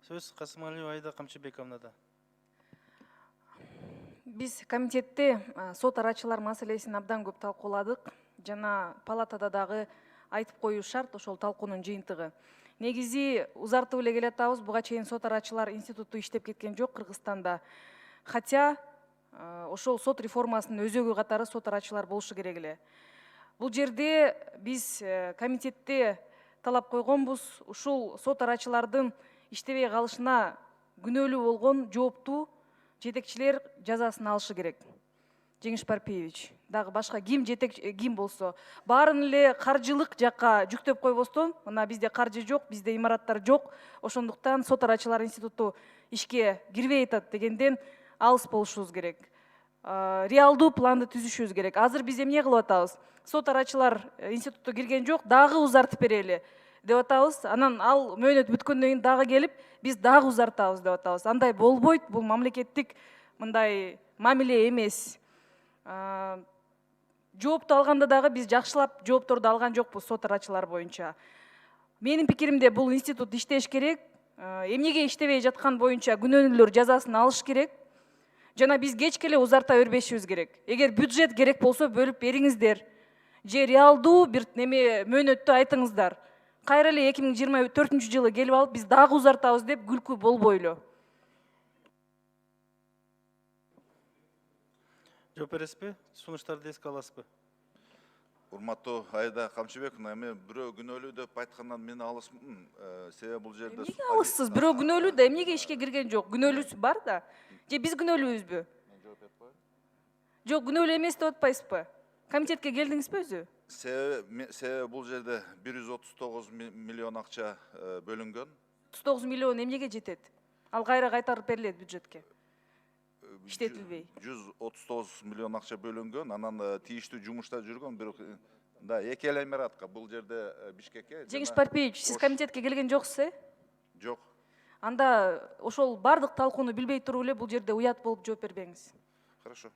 Сөз Касымалиева Аида Камчыбековнада. Биз комитетте сот арачылар маселесин абдан көп талкууладык. Жана палатада дагы айтып коюш шарт ошол талкуунун жыйынтыгы. Негизи узартып эле келатабыз, буга чейин сот арачылар институту иштеп кеткен жок Кыргызстанда. Хотя ошол сот реформасынын өзөгү катары сот арачылар болушу керек эле. Бул жерде биз комитетте талап койгонбуз, ушул сот арачылардын иштебей калышына күнөөлүү болгон жооптуу жетекчилер жазасын алышы керек. Жеңиш Парпиевич, дагы башка ким болсо, баарын эле каржылык жакка жүктөп койбостон, мына бизде каржы жок, бизде имараттар жок, ошондуктан сот арачылар институту ишке кирбей атат дегенден алыс болушубуз керек. Реалдуу планды түзүшүбүз керек. Азыр биз эмне кылып атабыз? Сот арачылар институту кирген жок, дагы узартып берели деп атабыз. Анан ал мөөнөт бүткөндөн кийин дагы келип, биз дагы узартабыз деп атабыз. Андай болбойт, бул мамлекеттик мындай мамиле эмес. Жоопту алганда дагы биз жакшылап жоопторду алган жокпуз сот арачылар боюнча. Менин пикиримде бул институт иштеш керек. Эмнеге иштебей жаткан боюнча күнөөлүүлөр жазасын алыш керек. Жана биз кечке эле узарта бербешибиз керек. Эгер бюджет керек болсо бөлүп бериңиздер. Же реалдуу бир неме мөөнөттү айтыңыздар. Кайра эле 2024-жылы келип алып биз дагы узартабыз деп күлкү болбойлу. Жооп бересизби? Сунуштарды эске аласызбы? Урматтуу Аида Камчыбековна, эми бирөө күнөөлүү деп айткандан мен алысмын. Себеби бул жерде Эмнеге алыссыз? Бирөө күнөөлүү да эмнеге ишке кирген жок? Күнөөлүүсү бар да. Же биз күнөөлүүбүзбү? Жок, күнөөлүү эмес деп атпайсызбы? Комитетке келдиңизби өзү? Себеби бул жерде 139 миллион акча бөлүнгөн. 39 миллион эмнеге жетет? Ал кайра кайтарып берилет бюджетке. Иштетилбей. 139 миллион акча бөлүнгөн, анан тийиштүү жумушта жүргөн, бирок да эки эле имаратка бул жерде Бишкекке. Жеңиш Парпиевич, сиз комитетке келген жоксуз, Жок. Анда ошол бардык талкууну билбей туруп эле бул жерде уят болуп жооп бербеңиз. Хорошо.